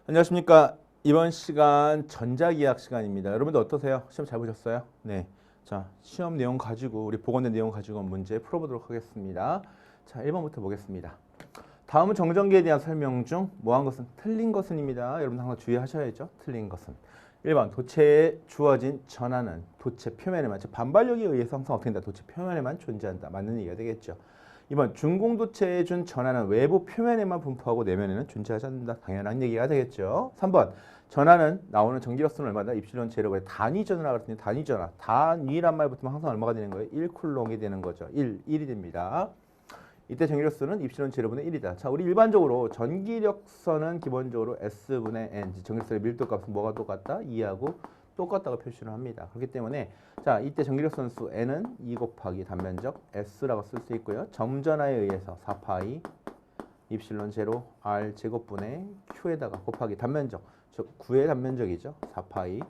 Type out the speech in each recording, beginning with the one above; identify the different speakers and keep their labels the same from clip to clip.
Speaker 1: 안녕하십니까. 이번 시간 전자기학 시간입니다. 여러분들 어떠세요? 시험 잘 보셨어요? 네. 자, 시험 내용 가지고 우리 복원된 내용 가지고 문제 풀어보도록 하겠습니다. 자, 1번부터 보겠습니다. 다음은 정전기에 대한 설명 중 뭐한 것은 틀린 것은입니다. 여러분 항상 주의하셔야죠. 틀린 것은. 1번 도체에 주어진 전하는 도체 표면에만, 즉 반발력에 의해서 항상 어떻게 된다? 도체 표면에만 존재한다. 맞는 얘기가 되겠죠. 2번 준공도체에 준 전하는 외부 표면에만 분포하고 내면에는 존재하지 않는다. 당연한 얘기가 되겠죠. 3번 전하는 나오는 전기력은 얼마다? 입실론 제로의 단위 전하라고 했더니 단위 전하. 단위란 말 붙으면 항상 얼마가 되는 거예요? 1쿨롱이 되는 거죠. 1이 됩니다. 이때 전기력수는 입실론 제로분의 1이다. 자, 우리 일반적으로 전기력선은 기본적으로 S분의 N, 전기력선의 밀도값은 뭐가 똑같다? 2하고 똑같다고 표시를 합니다. 그렇기 때문에 자, 이때 전기력선 수 N은 2 곱하기 단면적 S라고 쓸 수 있고요. 점전하에 의해서 4파이 입실론 제로 R 제곱분의 Q에다가 곱하기 단면적, 즉 9의 단면적이죠. 4파이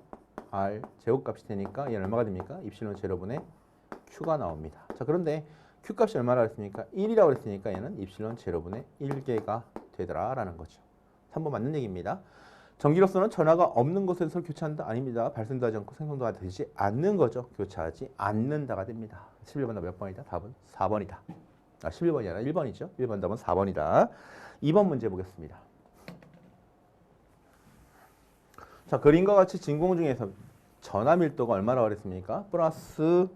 Speaker 1: R 제곱값이 되니까 얘는 얼마가 됩니까? 입실론 제로분의 Q가 나옵니다. 자, 그런데 Q값이 얼마라고 했습니까? 1이라고 했으니까 얘는 입실론 제로분의 1개가 되더라라는 거죠. 3번 맞는 얘기입니다. 전기력선은 전하가 없는 곳에서 교차한다? 아닙니다. 발생도 하지 않고 생성도 되지 않는 거죠. 교차하지 않는다가 됩니다. 11번 답 몇 번이다? 답은 4번이다. 11번이 아니라 1번이죠. 1번 답은 4번이다. 2번 문제 보겠습니다. 자, 그림과 같이 진공 중에서 전하 밀도가 얼마라고 그랬습니까? 플러스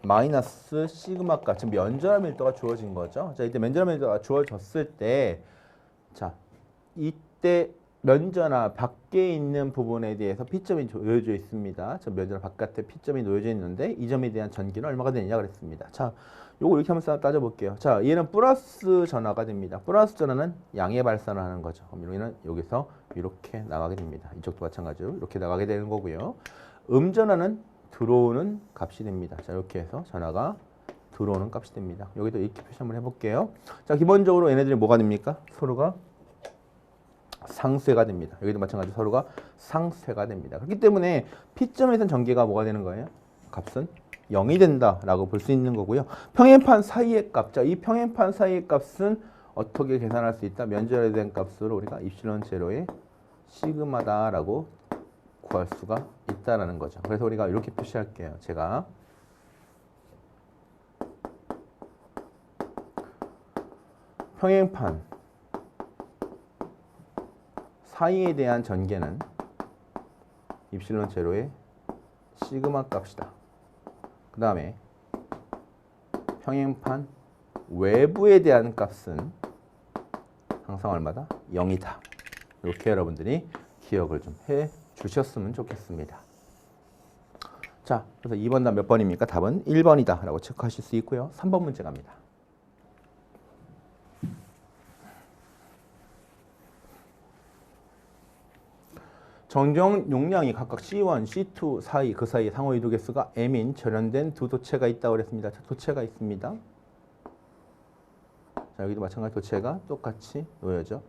Speaker 1: 마이너스 시그마값, 지금 면전하 밀도가 주어진 거죠. 자, 이때 면전하 밀도가 주어졌을 때, 자, 이때 면전하 밖에 있는 부분에 대해서 P점이 놓여져 있습니다. 저 면전하 바깥에 P점이 놓여져 있는데 이 점에 대한 전기는 얼마가 되느냐 그랬습니다. 자, 요거 이렇게 한번 따져볼게요. 자, 얘는 플러스 전하가 됩니다. 플러스 전하는 양의 발산을 하는 거죠. 그럼 얘는 여기서 이렇게 나가게 됩니다. 이쪽도 마찬가지로 이렇게 나가게 되는 거고요. 음전하는 들어오는 값이 됩니다. 자, 이렇게 해서 전하가 들어오는 값이 됩니다. 여기도 이렇게 표시 한번 해볼게요. 자, 기본적으로 얘네들이 뭐가 됩니까? 서로가 상쇄가 됩니다. 여기도 마찬가지로 서로가 상쇄가 됩니다. 그렇기 때문에 P점에선 전기가 뭐가 되는 거예요? 값은 0이 된다라고 볼 수 있는 거고요. 평행판 사이의 값, 자, 이 평행판 사이의 값은 어떻게 계산할 수 있다? 면전에 대한 값으로 우리가 입실론 제로의 시그마다라고 구할 수가 있다라는 거죠. 그래서 우리가 이렇게 표시할게요. 제가 평행판 사이에 대한 전개는 입실론 제로의 시그마 값이다. 그 다음에 평행판 외부에 대한 값은 항상 얼마다? 0이다. 이렇게 여러분들이 기억을 좀 해 주셨으면 좋겠습니다. 자, 그래서 2번 답 몇 번입니까? 답은 1번이다 라고 체크하실 수 있고요. 3번 문제 갑니다. 정정 용량이 각각 C1, C2 사이, 그 사이 상호 이도 개수가 M인 절연된 두 도체가 있다고 그랬습니다. 자, 도체가 있습니다. 자, 여기도 마찬가지 도체가 똑같이 놓여져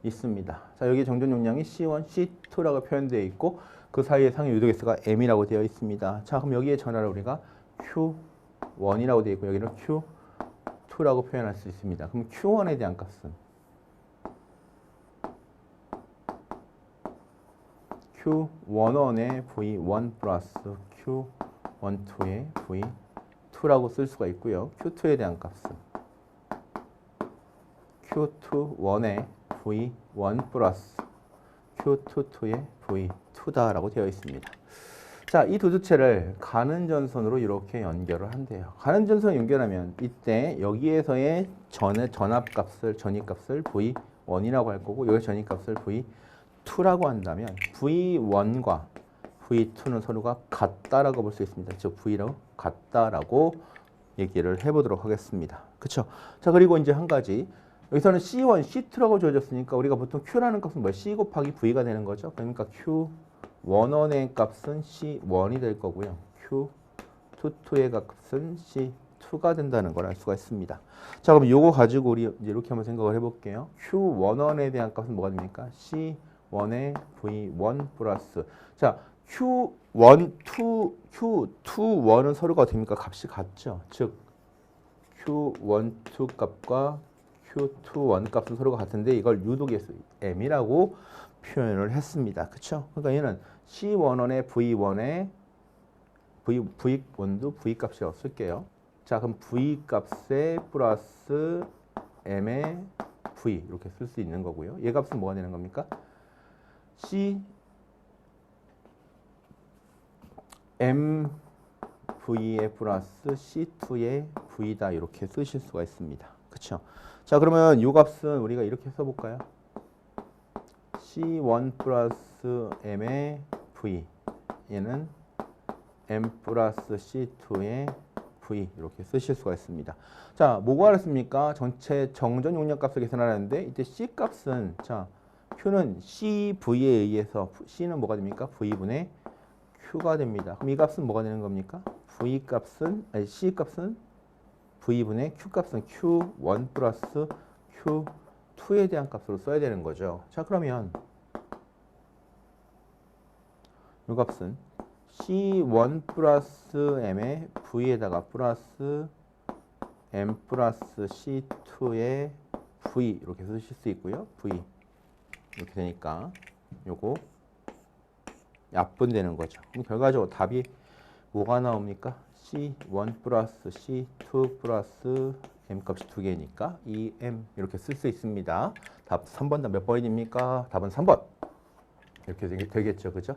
Speaker 1: 있습니다. 자, 여기 정전 용량이 C1, C2라고 표현되어 있고 그 사이의 상호 이도 개수가 M이라고 되어 있습니다. 자, 그럼 여기에 전하를 우리가 Q1이라고 되어 있고 여기는 Q2라고 표현할 수 있습니다. 그럼 Q1에 대한 값은 Q11의 V1 플러스 Q12의 V2라고 쓸 수가 있고요. Q2에 대한 값은 Q21의 V1 플러스 Q22의 V2다라고 되어 있습니다. 자, 이 두 도체를 가는 전선으로 이렇게 연결을 한대요. 가는 전선 연결하면 이때 여기에서의 전압값을, 전위값을 V1이라고 할 거고 여기 전위값을 V2라고 한다면 V1과 V2는 서로가 같다라고 볼 수 있습니다. 즉 V로 같다라고 얘기를 해보도록 하겠습니다. 그렇죠? 자, 그리고 이제 한 가지 여기서는 C1, C2라고 주어졌으니까 우리가 보통 Q라는 값은 뭐야? C 곱하기 V가 되는 거죠. 그러니까 Q11의 값은 C1이 될 거고요. Q22의 값은 C2가 된다는 걸 알 수가 있습니다. 자, 그럼 요거 가지고 우리 이제 이렇게 한번 생각을 해볼게요. Q11에 대한 값은 뭐가 됩니까? C1의 V1 플러스 자, Q21은 서로가 됩니까? 값이 같죠. 즉 Q12 값과 Q2 원값은 서로가 같은데 이걸 유도계수 M이라고 표현을 했습니다. 그쵸? 그러니까 얘는 C11의 V1의 V1도 V값이라고 쓸게요. 자, 그럼 V값에 플러스 M의 V 이렇게 쓸 수 있는 거고요. 얘 값은 뭐가 되는 겁니까? C M V에 플러스 C2의 V다 이렇게 쓰실 수가 있습니다. 그쵸? 자, 그러면 이 값은 우리가 이렇게 써볼까요? C1 플러스 M의 V 얘는 M 플러스 C2의 V 이렇게 쓰실 수가 있습니다. 자, 뭐가 알았습니까? 전체 정전 용량 값을 계산하는데 이때 C 값은 자 Q는 CV에 의해서 C는 뭐가 됩니까? V분의 Q가 됩니다. 그럼 이 값은 뭐가 되는 겁니까? V 값은 아니 C 값은 V분의 Q 값은 Q1 플러스 Q2에 대한 값으로 써야 되는 거죠. 자, 그러면 이 값은 C1 플러스 M의 V에다가 플러스 M 플러스 C2의 V 이렇게 쓰실 수 있고요. V 이렇게 되니까 요거 약분되는 거죠. 그럼 결과적으로 답이 뭐가 나옵니까? C1 플러스 C2 플러스 M 값이 두 개니까 2M 이렇게 쓸 수 있습니다. 답 3번 답 몇 번입니까? 답은 3번. 이렇게 되겠죠. 그죠?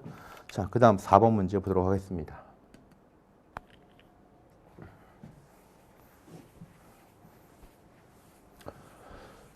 Speaker 1: 자, 그 다음 4번 문제 보도록 하겠습니다.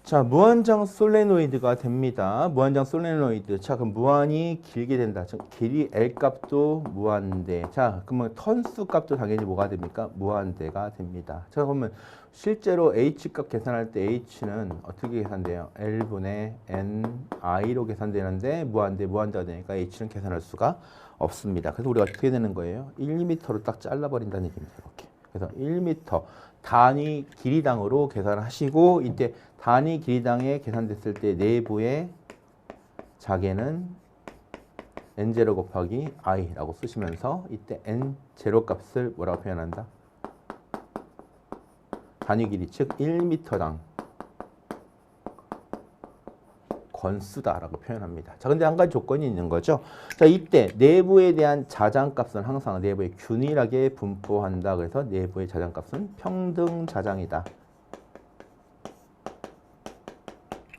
Speaker 1: 자, 무한정 솔레노이드가 됩니다. 무한정 솔레노이드. 자, 그럼 무한이 길게 된다. 길이 L 값도 무한대. 자, 그러면 턴수 값도 당연히 뭐가 됩니까? 무한대가 됩니다. 자, 그러면 실제로 H 값 계산할 때 H는 어떻게 계산돼요? L분의 NI로 계산되는데 무한대가 되니까 H는 계산할 수가 없습니다. 그래서 우리가 어떻게 되는 거예요? 1m로 딱 잘라버린다는 얘기입니다. 이렇게. 그래서 1m 단위 길이당으로 계산하시고 이때 단위 길이당에 계산됐을 때 내부의 자개는 n0 곱하기 i라고 쓰시면서 이때 n0 값을 뭐라고 표현한다? 단위 길이 즉 1m당 건수다라고 표현합니다. 자, 근데 한 가지 조건이 있는 거죠. 자, 이때 내부에 대한 자장값은 항상 내부에 균일하게 분포한다. 그래서 내부의 자장값은 평등 자장이다.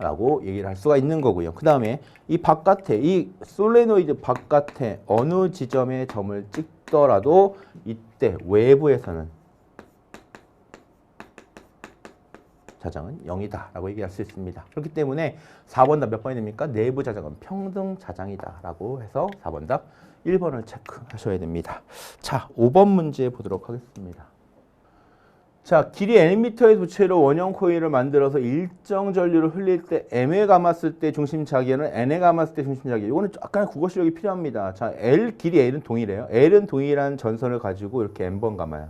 Speaker 1: 라고 얘기를 할 수가 있는 거고요. 그 다음에 이 바깥에 이 솔레노이드 바깥에 어느 지점에 점을 찍더라도 이때 외부에서는 자장은 0이다 라고 얘기할 수 있습니다. 그렇기 때문에 4번 답 몇 번이 됩니까? 내부 자장은 평등 자장이다 라고 해서 4번 답 1번을 체크하셔야 됩니다. 자, 5번 문제 보도록 하겠습니다. 자, 길이 nm의 부채로 원형 코일을 만들어서 일정 전류를 흘릴 때 m에 감았을 때 중심 자기는 n에 감았을 때 중심 자기. 이거는 약간의 국어 실력이 필요합니다. 자, 길이 L은 동일해요. L은 동일한 전선을 가지고 이렇게 n번 감아요.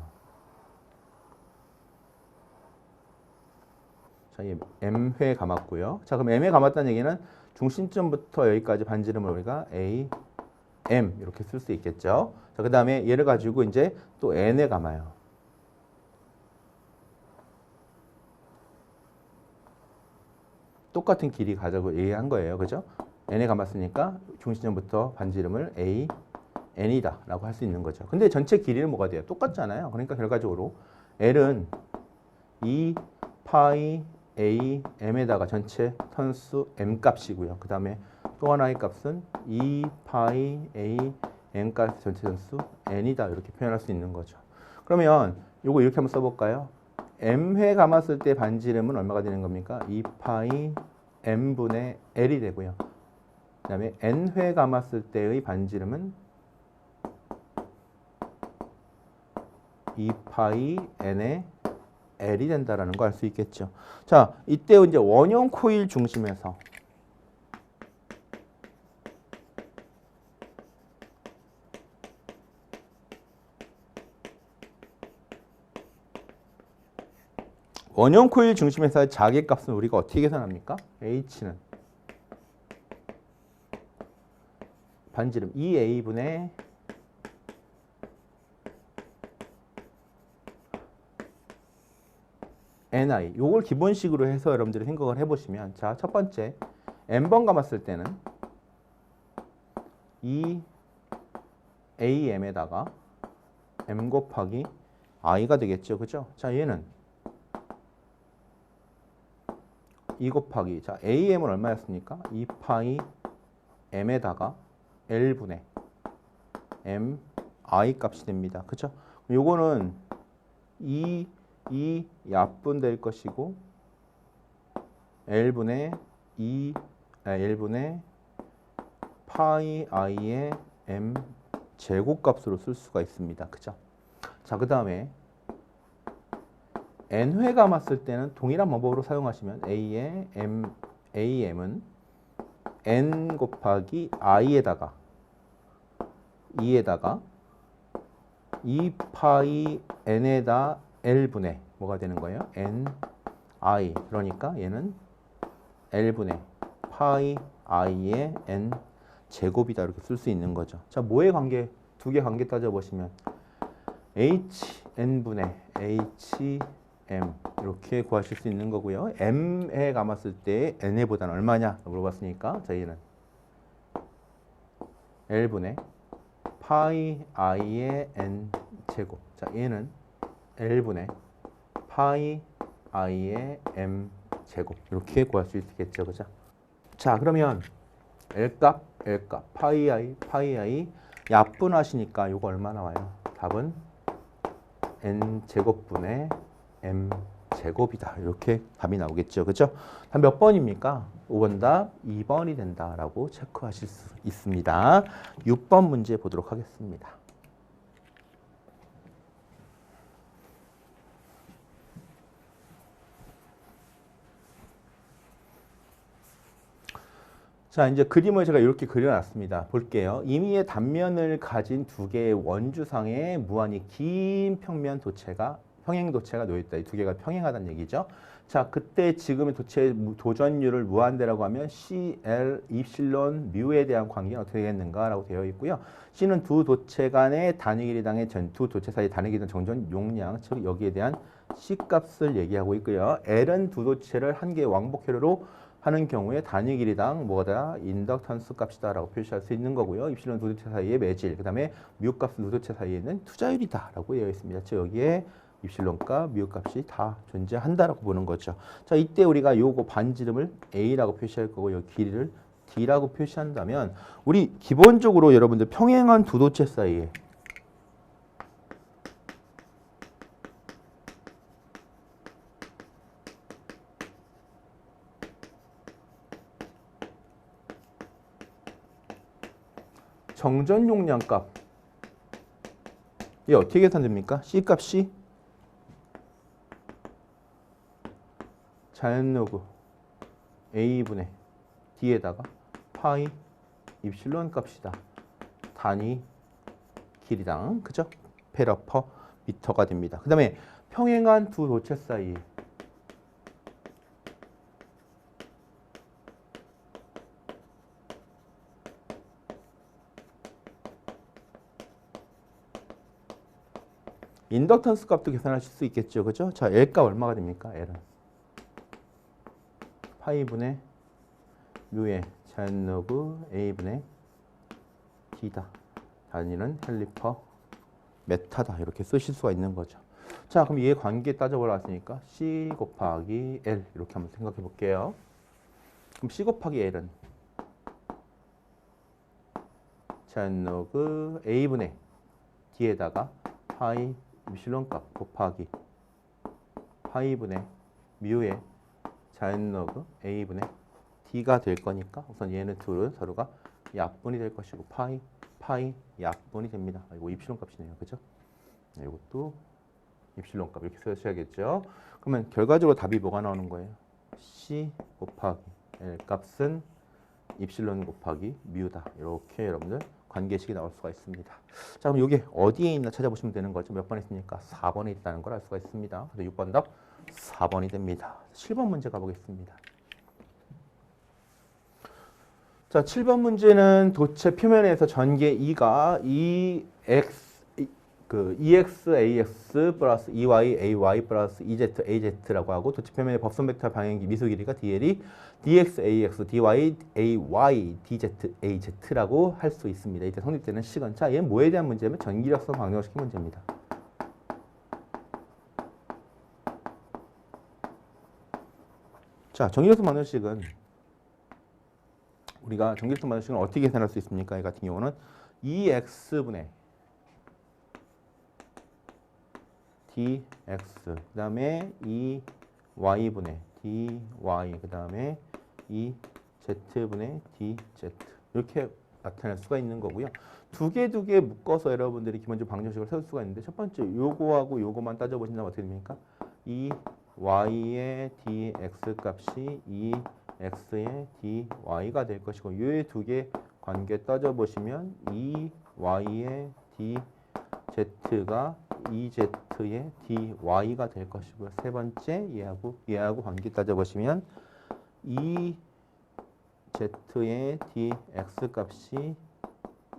Speaker 1: 자, m회 감았고요. 자, 그럼 m에 감았다는 얘기는 중심점부터 여기까지 반지름을 우리가 A, M 이렇게 쓸 수 있겠죠. 자, 그 다음에 얘를 가지고 이제 또 n에 감아요. 똑같은 길이 가자고 얘기한 거예요. 그죠? n에 감았으니까 중심점부터 반지름을 A, n이다 라고 할 수 있는 거죠. 근데 전체 길이는 뭐가 돼요? 똑같잖아요. 그러니까 결과적으로 L은 2 파이 A, M에다가 전체 턴수 M 값이고요. 그 다음에 또 하나의 값은 2 파이 A, M 값 전체 턴수 N이다 이렇게 표현할 수 있는 거죠. 그러면 이거 이렇게 한번 써볼까요? M회 감았을 때 반지름은 얼마가 되는 겁니까? 2 파이 M분의 L이 되고요. 그 다음에 N회 감았을 때의 반지름은 2 파이 N의 L이 된다라는 거 알 수 있겠죠. 자, 이때 이제 원형 코일 중심에서 원형 코일 중심에서의 자개값은 우리가 어떻게 계산합니까? H는 반지름 2A분의 ni. 요걸 기본식으로 해서 여러분들이 생각을 해보시면, 자, 첫 번째 n번 감았을 때는 이 am에다가 m 곱하기 i가 되겠죠, 그죠? 자, 얘는 2 곱하기, 자, am은 얼마였습니까? 2파이 m에다가 l분의 m i 값이 됩니다, 그죠? 요거는 2 약분 될 것이고 l분의 파이 i의 m 제곱값으로 쓸 수가 있습니다, 그죠? 자, 그 다음에 n회 감았을 때는 동일한 방법으로 사용하시면 a의 am은 n 곱하기 i에다가 2파이 n에다 l분의 뭐가 되는 거예요? ni. 그러니까 얘는 l분의 파이 i의 n 제곱이다, 이렇게 쓸 수 있는 거죠. 자, 뭐의 관계? 두 개 관계 따져보시면 hn분의 hm 이렇게 구하실 수 있는 거고요. m에 감았을 때 n에보다는 얼마냐 물어봤으니까, 자, 얘는 l분의 파이 i의 n 제곱. 자, 얘는 l분의 파이 i의 m 제곱. 이렇게 구할 수 있겠죠, 그죠? 자, 그러면 L값, 파이 i 약분하시니까 요거 얼마 나와요? 답은 n 제곱분의 m 제곱이다. 이렇게 답이 나오겠죠, 그죠? 답 몇 번입니까? 5번 답 2번이 된다라고 체크하실 수 있습니다. 6번 문제 보도록 하겠습니다. 자, 이제 그림을 제가 이렇게 그려놨습니다. 볼게요. 임의의 단면을 가진 두 개의 원주상에 무한히 긴 평면 도체가 평행 도체가 놓여있다. 이 두 개가 평행하다는 얘기죠. 자, 그때 지금의 도체의 도전율을 무한대라고 하면 CL 입실론 뮤에 대한 관계는 어떻게 되겠는가라고 되어 있고요. C는 두 도체 간의 단위 길이당의 두 도체 사이 단위 길이당 정전 용량, 즉 여기에 대한 C 값을 얘기하고 있고요. L은 두 도체를 한 개의 왕복회로로 하는 경우에 단위 길이당 뭐다? 인덕턴스 값이다라고 표시할 수 있는 거고요. 입실론 두 도체 사이의 매질, 그 다음에 뮤 값은 두 도체 사이에 있는 투자율이다라고 되어 있습니다. 즉 여기에 입실론 값, 뮤 값이 다 존재한다라고 보는 거죠. 자, 이때 우리가 요거 반지름을 A라고 표시할 거고 요 길이를 D라고 표시한다면 우리 기본적으로 여러분들 평행한 두 도체 사이에 정전 용량 값, 이 어떻게 계산됩니까? C 값이 자연로그 A분의 D에다가 파이 입실론 값이다. 단위 길이당, 그죠? 페러 퍼 미터가 됩니다. 그 다음에 평행한 두 도체 사이 인덕턴스 값도 계산하실 수 있겠죠, 그죠? 자, L값 얼마가 됩니까? L은 파이분의 뮤의 자연로그 A분의 D다. 단위는 헬리퍼 메타다. 이렇게 쓰실 수가 있는 거죠. 자, 그럼 얘 관계 따져보러 왔으니까 C 곱하기 L 이렇게 한번 생각해 볼게요. 그럼 C 곱하기 L은 자연로그 A분의 D에다가 파이 입실론 값 곱하기 파이분의 뮤의 자연로그 A분의 D가 될 거니까 우선 얘는 둘은 서로가 약분이 될 것이고 파이 약분이 됩니다. 이거 입실론 값이네요, 그죠? 네, 이것도 입실론 값 이렇게 쓰셔야겠죠. 그러면 결과적으로 답이 뭐가 나오는 거예요? C 곱하기 L 값은 입실론 곱하기 뮤다. 이렇게 여러분들 관계식이 나올 수가 있습니다. 자, 그럼 이게 어디에 있나 찾아보시면 되는 거죠. 몇 번에 있습니까? 4번에 있다는 걸 알 수가 있습니다. 그래서 6번 답 4번이 됩니다. 7번 문제 가보겠습니다. 자, 7번 문제는 도체 표면에서 전개 E가 그 EX, AX 플러스 EY, AY 플러스 EZ, AZ라고 하고 도치표면의 법선 벡터 방향 미수 길이가 DL이 DX, AX, DY, AY, DZ, AZ라고 할 수 있습니다. 이때 성립되는 식은 자, 얘는 뭐에 대한 문제냐면 전기력성 방정식 문제입니다. 자, 전기력성 방정식은 우리가 전기력성 방정식은 어떻게 계산할 수 있습니까? 이 같은 경우는 EX분의 dx 그 다음에 EY분의 dy 그 다음에 EZ분의 dz 이렇게 나타낼 수가 있는 거고요. 두 개 묶어서 여러분들이 기본적으로 방정식을 세울 수가 있는데 첫 번째 요거하고 요거만 따져보신다면 어떻게 됩니까? 이 y의 dx 값이 이 x의 dy가 될 것이고 이 두 개 관계 따져보시면 이 y의 dz가 EZ의 DY가 될 것이고요. 세 번째 얘하고 관계 따져보시면 EZ의 DX 값이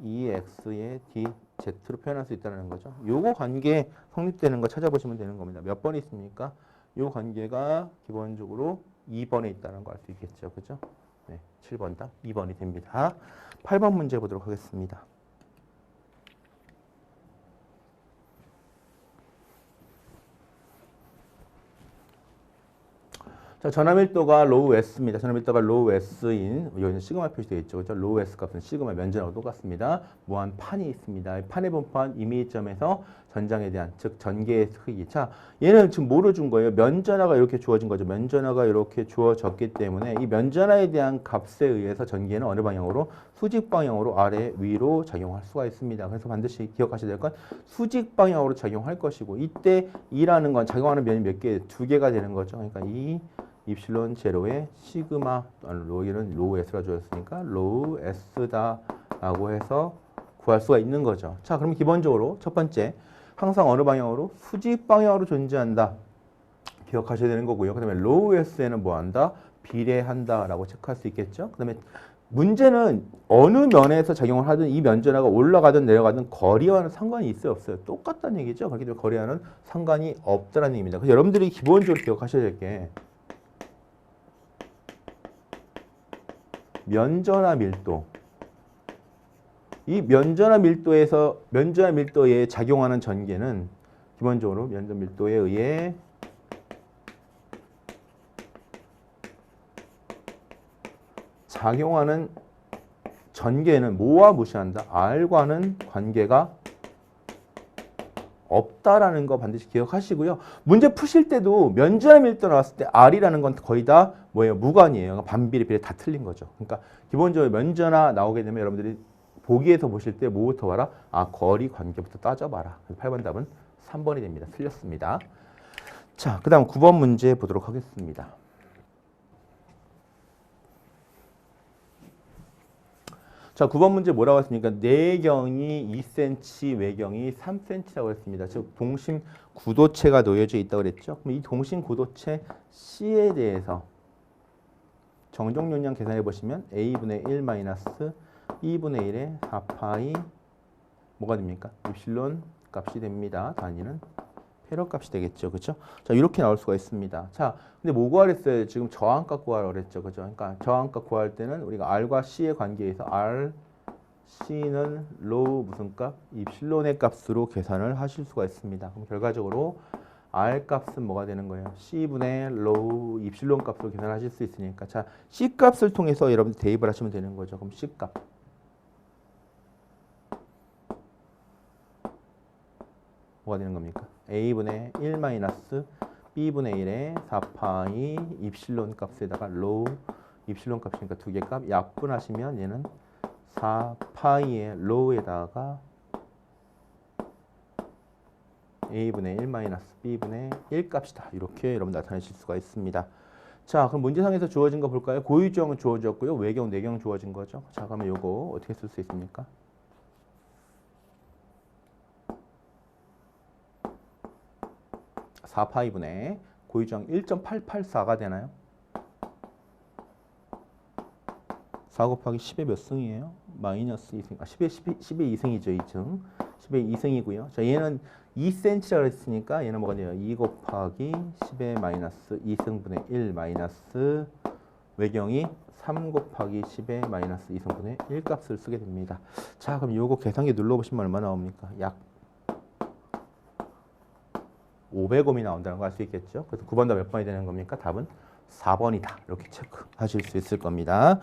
Speaker 1: EX의 DZ로 표현할 수 있다는 거죠. 요거 관계 성립되는 거 찾아보시면 되는 겁니다. 몇 번이 있습니까? 요 관계가 기본적으로 2번에 있다는 거 알 수 있겠죠. 그죠? 네, 7번 답 2번이 됩니다. 8번 문제 보도록 하겠습니다. 자, 전압밀도가 로우 S입니다. 전압밀도가 로우 S인 여기는 시그마 표시되어 있죠. 그렇죠? 로우 S 값은 시그마 면전하고 똑같습니다. 무한 판이 있습니다. 판의 분포한 이미지점에서 전장에 대한 즉 전개의 크기. 자, 얘는 지금 뭐로 준 거예요? 면전하가 이렇게 주어진 거죠. 면전하가 이렇게 주어졌기 때문에 이 면전하에 대한 값에 의해서 전개는 어느 방향으로? 수직 방향으로 아래 위로 작용할 수가 있습니다. 그래서 반드시 기억하셔야 될 건 수직 방향으로 작용할 것이고 이때 E라는 건 작용하는 면이 몇 개? 두 개가 되는 거죠. 그러니까 이 입실론 제로에 시그마 여기는 로우 S가 주어졌으니까 로우 S다라고 해서 구할 수가 있는 거죠. 자, 그럼 기본적으로 첫 번째 항상 어느 방향으로? 수직 방향으로 존재한다. 기억하셔야 되는 거고요. 그 다음에 로우 S에는 뭐한다? 비례한다라고 체크할 수 있겠죠. 그 다음에 문제는 어느 면에서 작용을 하든 이 면전하가 올라가든 내려가든 거리와는 상관이 있어요? 없어요? 똑같다는 얘기죠. 그렇기 때문에 거리와는 상관이 없다는 얘기입니다. 그래서 여러분들이 기본적으로 기억하셔야 될 게 면전화 밀도. 이 면전화 밀도에 작용하는 전개는 기본적으로 면전 밀도에 의해 작용하는 전개는 뭐와 무시한다? R과는 관계가 없다라는 거 반드시 기억하시고요. 문제 푸실 때도 면전화 밀도 나왔을 때 R이라는 건 거의 다 뭐예요? 무관이에요. 반비례 비례 다 틀린 거죠. 그러니까 기본적으로 면전화 나오게 되면 여러분들이 보기에서 보실 때 뭐부터 봐라? 아, 거리 관계부터 따져봐라. 8번 답은 3번이 됩니다. 틀렸습니다. 자, 그 다음 9번 문제 보도록 하겠습니다. 자, 9번 문제 뭐라고 했습니까? 내경이 2cm, 외경이 3cm라고 했습니다. 즉 동심 구도체가 놓여져 있다고 그랬죠. 그럼 이 동심 구도체 C에 대해서 정적 용량 계산해 보시면 A분의 1 마이너스 2분의 1의 4파이 뭐가 됩니까? 입실론 값이 됩니다. 단위는 페러 값이 되겠죠. 그렇죠? 자, 이렇게 나올 수가 있습니다. 자, 근데 뭐 구하랬어요? 지금 저항값 구하라고 그랬죠. 그죠? 그러니까 저항값 구할 때는 우리가 R과 C의 관계에서 R, C는 로우 무슨 값? 입실론의 값으로 계산을 하실 수가 있습니다. 그럼 결과적으로 R 값은 뭐가 되는 거예요? C분의 로우 입실론 값으로 계산하실 수 있으니까 자, C 값을 통해서 여러분들 대입을 하시면 되는 거죠. 그럼 C 값 뭐가 되는 겁니까? A분의 1 마이너스 B분의 1의 4파이 입실론 값에다가 로우 입실론 값이니까 두 개 값 약분하시면 얘는 4파이의 로우에다가 A분의 1 마이너스 B분의 1 값이다. 이렇게 여러분 나타내실 수가 있습니다. 자, 그럼 문제상에서 주어진 거 볼까요? 고유정은 주어졌고요. 외경, 내경 주어진 거죠. 자, 그러면 요거 어떻게 쓸 수 있습니까? 4파이분의 고유정 1.884가 되나요? 4 곱하기 10의 몇 승이에요? 마이너스 2승. 10의 2승이죠. 2승. 10의 2승이고요. 자, 얘는 2cm라고 했으니까 얘는 뭐가 돼요? 2 곱하기 10의 마이너스 2승분의 1 마이너스 외경이 3 곱하기 10의 마이너스 2승분의 1 값을 쓰게 됩니다. 자, 그럼 요거 계산기 눌러보시면 얼마 나옵니까? 약 500옴이 나온다는 거 알 수 있겠죠? 그래서 9번 더 몇 번이 되는 겁니까? 답은 4번이다. 이렇게 체크하실 수 있을 겁니다.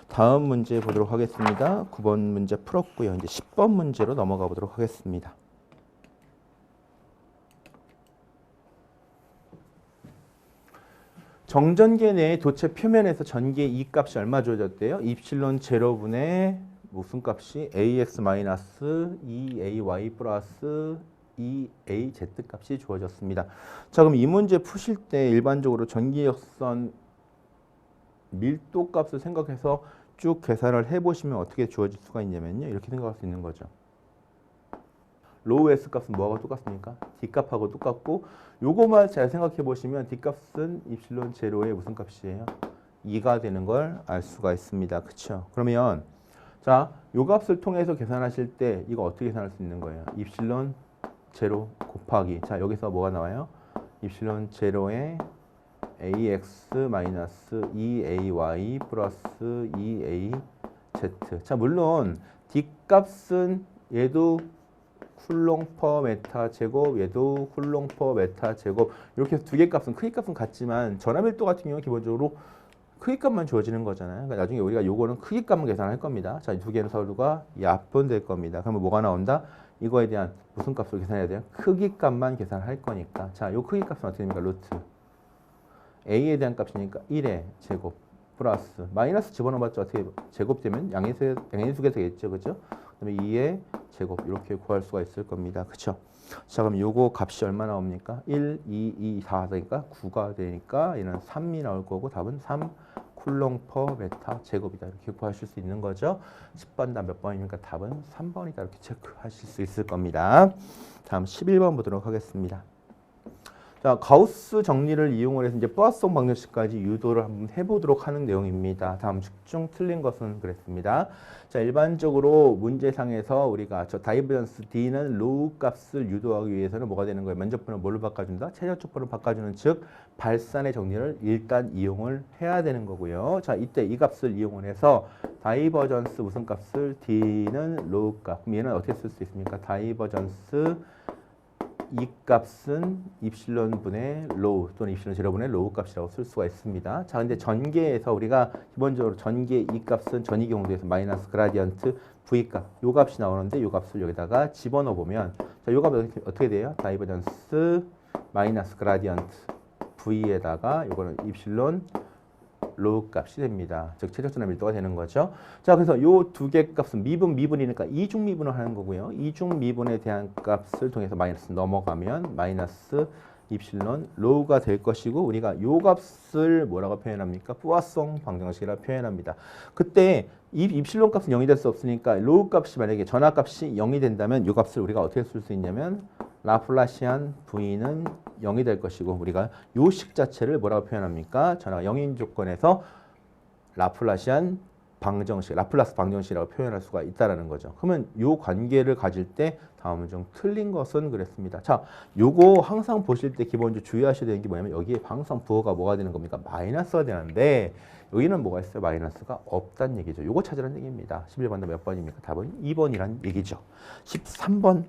Speaker 1: 다음 문제 보도록 하겠습니다. 9번 문제 풀었고요. 이제 10번 문제로 넘어가 보도록 하겠습니다. 정전계 내의 도체 표면에서 전기의 이 값이 얼마 주어졌대요? 입실론 제로분의 무슨 값이 ax 마이너스 2ay 플러스 2az 값이 주어졌습니다. 자, 그럼 이 문제 푸실 때 일반적으로 전기역선 밀도 값을 생각해서 쭉 계산을 해보시면 어떻게 주어질 수가 있냐면요. 이렇게 생각할 수 있는 거죠. 로우 S 값은 뭐하고 똑같습니까? D 값하고 똑같고 요거만 잘 생각해 보시면 D 값은 입실론 제로의 무슨 값이에요? 2가 되는 걸 알 수가 있습니다. 그렇죠? 그러면 자, 요 값을 통해서 계산하실 때 이거 어떻게 계산할 수 있는 거예요? 입실론 제로 곱하기 자, 여기서 뭐가 나와요? 입실론 제로의 ax 마이너스 2ay 플러스 2az. 자, 물론 D 값은 얘도 쿨롱 퍼 메타 제곱, 얘도 쿨롱 퍼 메타 제곱. 이렇게 해서 두 개 값은 크기 값은 같지만 전압 밀도 같은 경우는 기본적으로 크기 값만 주어지는 거잖아요. 그러니까 나중에 우리가 요거는 크기 값만 계산할 겁니다. 자, 이 두 개는 서로가 약분될 겁니다. 그러면 뭐가 나온다? 이거에 대한 무슨 값을 계산해야 돼요? 크기 값만 계산할 거니까. 자, 요 크기 값은 어떻게 됩니까? 루트 a에 대한 값이니까 1의 제곱 플러스 마이너스 집어넣어봤자 어떻게 제곱되면 양인수가 되겠죠, 그죠? 그다음에 2의 제곱 이렇게 구할 수가 있을 겁니다, 그렇죠? 자, 그럼 요거 값이 얼마 나옵니까? 1, 2, 2, 4 되니까 9가 되니까 얘는 3이 나올 거고 답은 3 쿨롱 퍼 메타 제곱이다 이렇게 구하실 수 있는 거죠. 10번 답 몇 번입니까? 답은 3번이다 이렇게 체크하실 수 있을 겁니다. 다음 11번 보도록 하겠습니다. 자, 가우스 정리를 이용을 해서 이제 포화성 방정식까지 유도를 한번 해보도록 하는 내용입니다. 다음 중 틀린 것은 그랬습니다. 자, 일반적으로 문제상에서 우리가 저 다이버전스 D는 로우 값을 유도하기 위해서는 뭐가 되는 거예요? 면적분을 뭘로 바꿔준다? 최저축분을 바꿔주는 즉 발산의 정리를 일단 이용을 해야 되는 거고요. 자, 이때 이 값을 이용을 해서 다이버전스 무슨 값을 D는 로우 값. 그럼 얘는 어떻게 쓸 수 있습니까? 다이버전스 이 값은 입실론 분의 로우 또는 입실론 제로분의 로우 값이라고 쓸 수가 있습니다. 자, 근데 전개에서 우리가 기본적으로 전개 이 값은 전이 경우에서 마이너스 그라디언트 V 값, 요 값이 나오는데 요 값을 여기다가 집어넣어 보면 자, 요 값이 어떻게 돼요? 다이버전스 마이너스 그라디언트 V에다가 요거는 입실론 로우 값이 됩니다. 즉 최적전압 밀도가 되는 거죠. 자, 그래서 요 두 개 값은 미분이니까 이중 미분을 하는 거고요. 이중 미분에 대한 값을 통해서 마이너스 넘어가면 마이너스 입실론 로우가 될 것이고 우리가 요 값을 뭐라고 표현합니까? 포화성 방정식이라고 표현합니다. 그때 이 입실론 값은 0이 될 수 없으니까 로우 값이 만약에 전압 값이 0이 된다면 요 값을 우리가 어떻게 쓸 수 있냐면 라플라시안 V는 0이 될 것이고 우리가 요 식 자체를 뭐라고 표현합니까? 전압 0인 조건에서 라플라시안 방정식, 라플라스 방정식이라고 표현할 수가 있다라는 거죠. 그러면 요 관계를 가질 때 다음은 좀 틀린 것은 그랬습니다. 자, 요거 항상 보실 때 기본적으로 주의하셔야 되는 게 뭐냐면 여기에 항상 부호가 뭐가 되는 겁니까? 마이너스가 되는데 여기는 뭐가 있어요? 마이너스가 없다는 얘기죠. 요거 찾으라는 얘기입니다. 11번 몇 번입니까? 답은 2번이란 얘기죠. 12번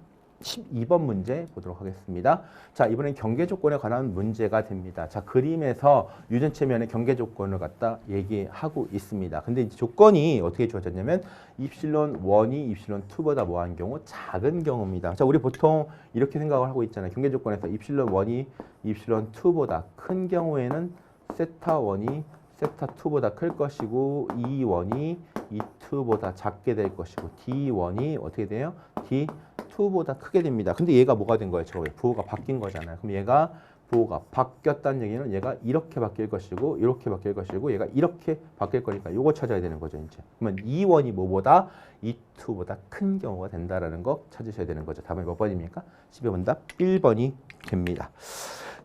Speaker 1: 문제 보도록 하겠습니다. 자, 이번엔 경계 조건에 관한 문제가 됩니다. 자, 그림에서 유전체면의 경계 조건을 갖다 얘기하고 있습니다. 근데 이제 조건이 어떻게 주어졌냐면 입실론 1이 입실론 2보다 뭐한 경우? 작은 경우입니다. 자, 우리 보통 이렇게 생각을 하고 있잖아요. 경계 조건에서 입실론 1이 입실론 2보다 큰 경우에는 세타 1이 세타 2보다 클 것이고 E1이 E2보다 작게 될 것이고 D1이 어떻게 돼요? D2보다 크게 됩니다. 근데 얘가 뭐가 된 거예요? 저거 부호가 바뀐 거잖아요. 그럼 얘가 부호가 바뀌었다는 얘기는 얘가 이렇게 바뀔 것이고 이렇게 바뀔 것이고 얘가 이렇게 바뀔 거니까 요거 찾아야 되는 거죠. 이제 그러면 E1이 뭐보다 E2보다 큰 경우가 된다라는 거 찾으셔야 되는 거죠. 답은 몇 번입니까? 12번 답 1번이 됩니다.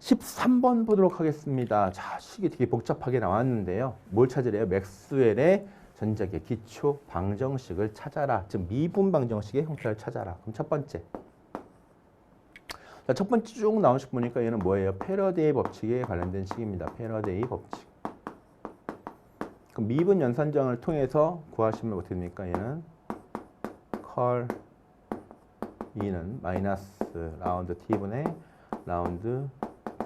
Speaker 1: 13번 보도록 하겠습니다. 자, 식이 되게 복잡하게 나왔는데요. 뭘 찾으래요? 맥스웰의 전자기의 기초 방정식을 찾아라. 즉 미분 방정식의 형태를 찾아라. 그럼 첫 번째. 자, 첫 번째 쭉 나온 식 보니까 얘는 뭐예요? 패러데이 법칙에 관련된 식입니다. 패러데이 법칙. 그럼 미분 연산정을 통해서 구하시면 어떻게 됩니까? 얘는 컬 2는 마이너스 라운드 t분의 라운드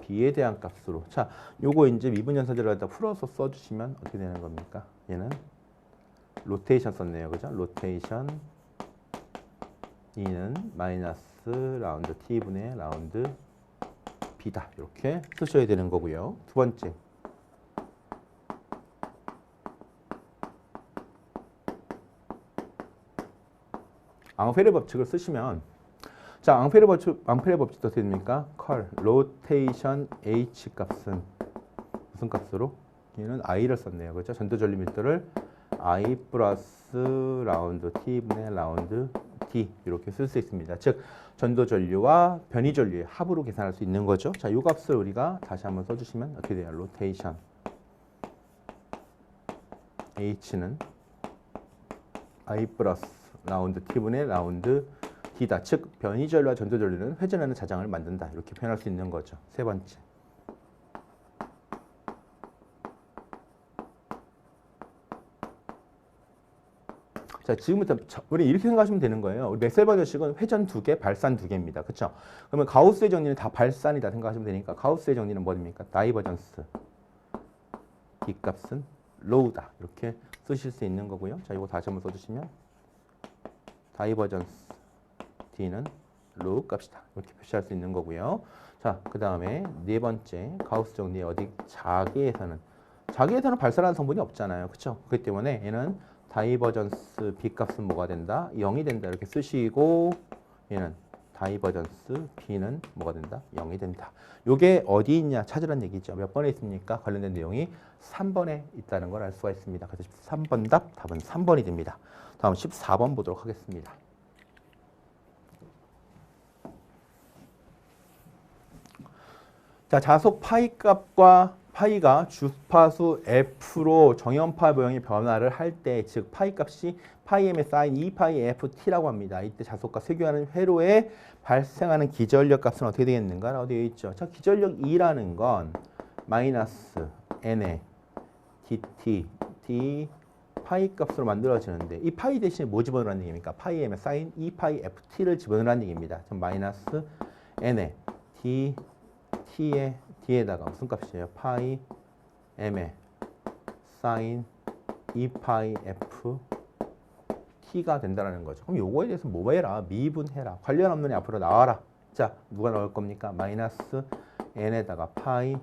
Speaker 1: b에 대한 값으로. 자, 요거 이제 미분 연산제를 갖다 풀어서 써주시면 어떻게 되는 겁니까? 얘는 로테이션 썼네요. 그죠? 로테이션 2는 마이너스 라운드 t분의 라운드 b다. 이렇게 쓰셔야 되는 거고요. 두 번째. 앙페르 법칙을 쓰시면, 자, 앙페르 법칙도 어떻게 됩니까? 컬 로테이션 h 값은 무슨 값으로? 얘는 i를 썼네요. 그렇죠? 전도 전류 밀도를 i 플러스 라운드 t분의 라운드 d 이렇게 쓸 수 있습니다. 즉 전도 전류와 변이 전류의 합으로 계산할 수 있는 거죠. 자, 이 값을 우리가 다시 한번 써주시면 어떻게 돼요? 로테이션 h는 i 플러스 라운드 t분의 라운드 d다. 즉 변이 전류와 전도 전류는 회전하는 자장을 만든다. 이렇게 표현할 수 있는 거죠. 세 번째. 자, 지금부터 우리 이렇게 생각하시면 되는 거예요. 우리 맥스웰 방정식은 회전 2개, 발산 2개입니다. 그렇죠? 그러면 가우스의 정리는 다 발산이다 생각하시면 되니까 가우스의 정리는 뭐입니까? 다이버전스 d 값은 로우다. 이렇게 쓰실 수 있는 거고요. 자, 이거 다시 한번 써주시면 다이버전스 d는 로우 값이다. 이렇게 표시할 수 있는 거고요. 자, 그 다음에 네 번째 가우스 정리 어디 자기에서는 발산하는 성분이 없잖아요. 그렇죠? 그렇기 때문에 얘는 다이버전스 b 값은 뭐가 된다? 0이 된다. 이렇게 쓰시고 얘는 다이버전스 b는 뭐가 된다? 0이 된다. 요게 어디 있냐 찾으라는 얘기죠. 몇 번에 있습니까? 관련된 내용이 3번에 있다는 걸 알 수가 있습니다. 그래서 13번 답은 3번이 됩니다. 다음 14번 보도록 하겠습니다. 자, 자속 파이 값과 파이가 주파수 f로 정연파 모형의 변화를 할 때, 즉 파이 값이 파이m의 사인 2파이 ft라고 합니다. 이때 자속과 세교하는 회로에 발생하는 기전력 값은 어떻게 되겠는가? 라고 되어 있죠. 자, 기전력 2라는 건 마이너스 n의 dt d 파이 값으로 만들어지는데 이 파이 대신에 뭐 집어넣으라는 얘기입니까? 파이m의 사인 2파이 ft를 집어넣으라는 얘기입니다. 전 마이너스 n의 d t의 d에다가 무슨 값이에요? 파이 m의 사인 2파이 f t가 된다는 거죠. 그럼 요거에 대해서 뭐 해라? 미분해라. 관련 없는 애 앞으로 나와라. 자, 누가 나올 겁니까? 마이너스 n에다가 파이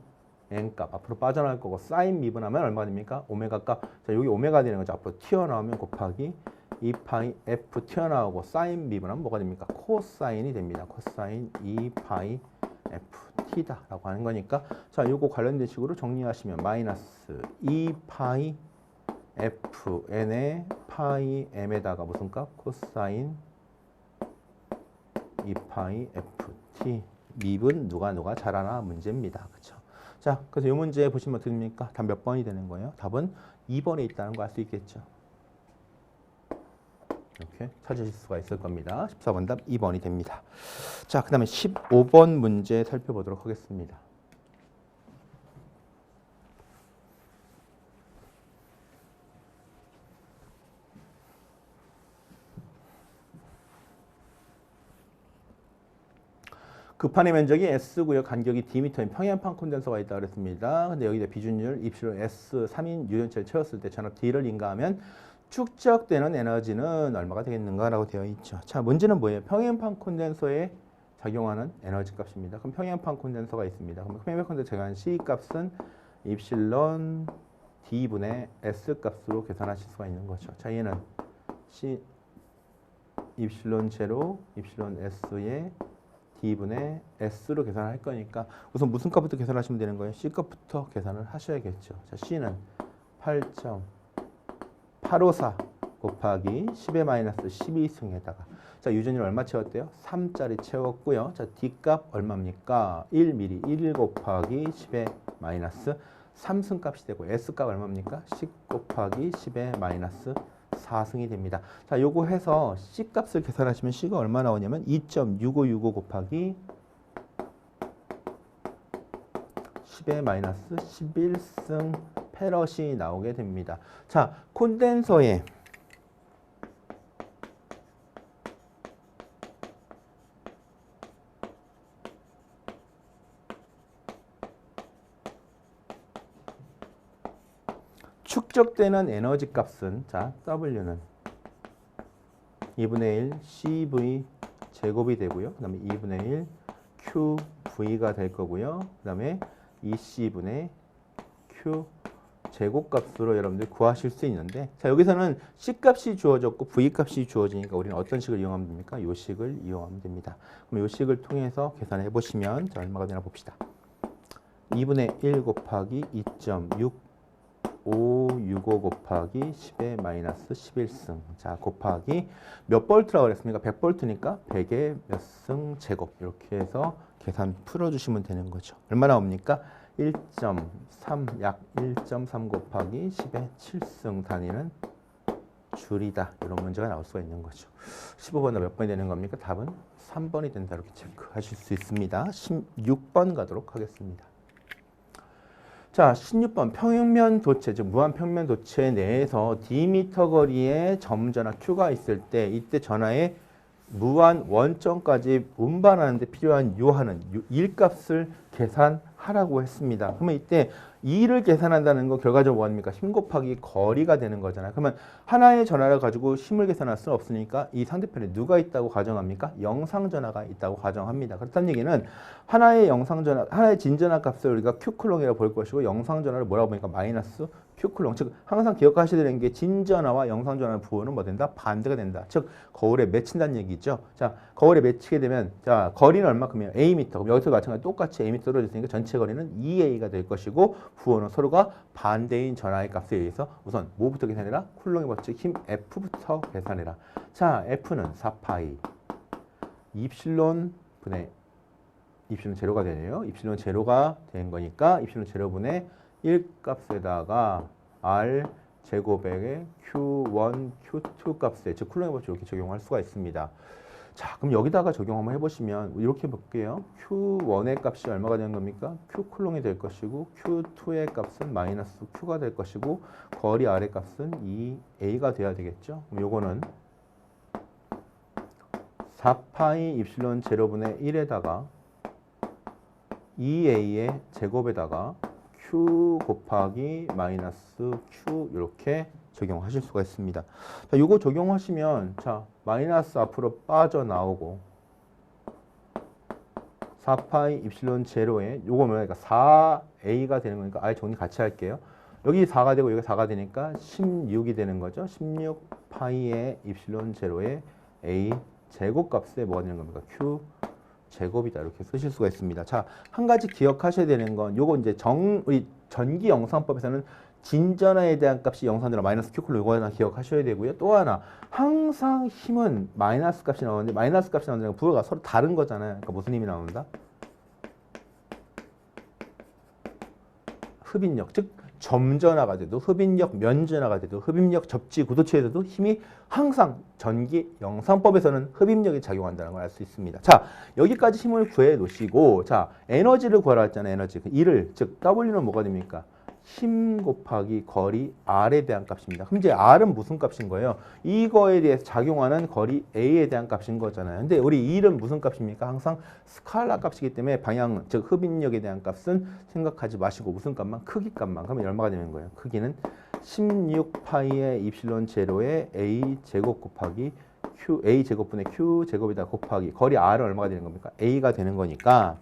Speaker 1: n 값 앞으로 빠져나갈 거고 사인 미분하면 얼마가 됩니까? 오메가 값. 자, 여기 오메가 되는 거죠. 앞으로 튀어나오면 곱하기 2파이 f 튀어나오고 사인 미분하면 뭐가 됩니까? 코사인이 됩니다. 코사인 2파이 ft다라고 하는 거니까 자, 요거 관련된 식으로 정리하시면 마이너스 2파이 fn의 파이 m에다가 무슨 값? 코사인 2파이 ft 미분 누가 잘하나 문제입니다. 그렇죠? 자, 그래서 이 문제 보시면 어떻게 됩니까? 답 몇 번이 되는 거예요? 답은 2번에 있다는 거 알 수 있겠죠. 이렇게 찾으실 수가 있을 겁니다. 14번 답 2번이 됩니다. 자, 그 다음에 15번 문제 살펴보도록 하겠습니다. 급판의 면적이 S고요. 간격이 Dm인 평행판 콘덴서가 있다고 그랬습니다. 근데 여기다 비준율 입실로 S 3인 유전체를 채웠을 때 전압 D를 인가하면 축적되는 에너지는 얼마가 되겠는가라고 되어 있죠. 자, 문제는 뭐예요? 평행판 콘덴서에 작용하는 에너지 값입니다. 그럼 평행판 콘덴서가 있습니다. 그럼 평행판 콘덴서 제한 C 값은 입실론 D분의 S 값으로 계산하실 수가 있는 거죠. 자, 얘는 C 입실론 제로 입실론 S의 D분의 S로 계산할 거니까 우선 무슨 값부터 계산하시면 되는 거예요? C 값부터 계산을 하셔야겠죠. 자, C는 8.854 곱하기 10의 마이너스 12승에다가 자, 유전율 얼마 채웠대요? 3짜리 채웠고요. 자, D 값 얼마입니까? 1mm 1 곱하기 10의 마이너스 3승 값이 되고 S값 얼마입니까? 10 곱하기 10의 마이너스 4승이 됩니다. 자, 요거 해서 C값을 계산하시면 C가 얼마 나오냐면 2.6565 곱하기 10의 마이너스 11승 페럿이 나오게 됩니다. 자, 콘덴서에 축적되는 에너지 값은, 자, W는 2분의 1 CV 제곱이 되고요. 그 다음에 2분의 1 QV가 될 거고요. 그 다음에 2C분의 Q 제곱값으로 여러분들 구하실 수 있는데, 자, 여기서는 C값이 주어졌고 V값이 주어지니까 우리는 어떤 식을 이용하면 됩니까? 요 식을 이용하면 됩니다. 그럼 요 식을 통해서 계산해 보시면, 자, 얼마가 되나 봅시다. 2분의 1 곱하기 2.6565 곱하기 10의 마이너스 11승. 자, 곱하기 몇 볼트라고 그랬습니까? 100볼트니까 100의 몇 승 제곱. 이렇게 해서 계산 풀어주시면 되는 거죠. 얼마 나옵니까? 1.3, 약 1.3 곱하기 10의 7승 단위는 줄이다. 이런 문제가 나올 수가 있는 거죠. 15번은 몇 번이 되는 겁니까? 답은 3번이 된다. 이렇게 체크하실 수 있습니다. 16번 가도록 하겠습니다. 자, 16번 평면 도체, 즉 무한평면 도체 내에서 D미터 거리의 점전화 Q가 있을 때 이때 전하의 무한 원점까지 운반하는 데 필요한 요하는 일값을 계산하라고 했습니다. 그러면 이때 2를 계산한다는 거 결과적으로 뭐합니까? 힘 곱하기 거리가 되는 거잖아요. 그러면 하나의 전하를 가지고 힘을 계산할 수는 없으니까 이 상대편에 누가 있다고 가정합니까? 영상전하가 있다고 가정합니다. 그렇다는 얘기는 하나의 영상전하, 하나의 진전하 값을 우리가 Q쿨롱이라고 볼 것이고 영상전하를 뭐라고 보니까 마이너스 Q쿨롱. 즉 항상 기억하셔야 되는 게 진전하와 영상전하의 부호는 뭐 된다? 반대가 된다. 즉 거울에 맺힌다는 얘기죠. 자, 거울에 맺히게 되면, 자, 거리는 얼마큼이에요? A미터. 그럼 여기서 마찬가지로 똑같이 A미터 떨어졌으니까 전체 거리는 2A가 될 것이고 부호는 서로가 반대인 전하의 값에 의해서 우선 뭐부터 계산해라? 쿨롱의 법칙 힘 F부터 계산해라. 자, F는 4파이 입실론 분의 입실론 제로가 되네요. 입실론 제로가 된 거니까 입실론 제로분의 1 값에다가 R 제곱의 Q1, Q2 값에, 즉 쿨롱의 법칙 이렇게 적용할 수가 있습니다. 자, 그럼 여기다가 적용 한번 해보시면 이렇게 볼게요. Q1의 값이 얼마가 되는 겁니까? Q 쿨롱이 될 것이고 Q2의 값은 마이너스 Q가 될 것이고 거리 R의 값은 2A가 돼야 되겠죠. 그럼 요거는 4파이 입실론 제로분의 1에다가 2A의 제곱에다가 Q 곱하기 마이너스 Q 이렇게 적용하실 수가 있습니다. 자, 요거 적용하시면, 자, 마이너스 앞으로 빠져나오고 4파이 입실론 제로에 요거 뭐야? 그러니까 4A가 되는 거니까 아예 정리 같이 할게요. 여기 4가 되고 여기 4가 되니까 16이 되는 거죠. 16파이의 입실론 제로에 A 제곱값에 뭐가 되는 겁니까? Q 제곱이다. 이렇게 쓰실 수가 있습니다. 자, 한 가지 기억하셔야 되는 건 요거 이제 우리 전기 영상법에서는 진전하에 대한 값이 영상전하 마이너스 Q쿨로 요거 하나 기억하셔야 되고요. 또 하나, 항상 힘은 마이너스 값이 나오는데 마이너스 값이 나오는 부호가 서로 다른 거잖아요. 그러니까 무슨 힘이 나온다? 흡인력, 즉 점전하가 돼도 흡인력, 면전하가 돼도 흡입력, 접지, 구도체에서도 힘이 항상 전기 영상법에서는 흡입력이 작용한다는 걸 알 수 있습니다. 자, 여기까지 힘을 구해 놓으시고, 자, 에너지를 구하라 했잖아요. 에너지. E를, 즉 W는 뭐가 됩니까? 힘 곱하기 거리 R에 대한 값입니다. 그럼 이제 R은 무슨 값인 거예요? 이거에 대해서 작용하는 거리 A에 대한 값인 거잖아요. 근데 우리 E는 무슨 값입니까? 항상 스칼라 값이기 때문에 방향, 즉 흡인력에 대한 값은 생각하지 마시고 무슨 값만? 크기 값만. 그러면 얼마가 되는 거예요? 크기는 16파이의 입실론 제로의 A 제곱 곱하기 Q, A 제곱분의 Q 제곱에다 곱하기 거리 R은 얼마가 되는 겁니까? A가 되는 거니까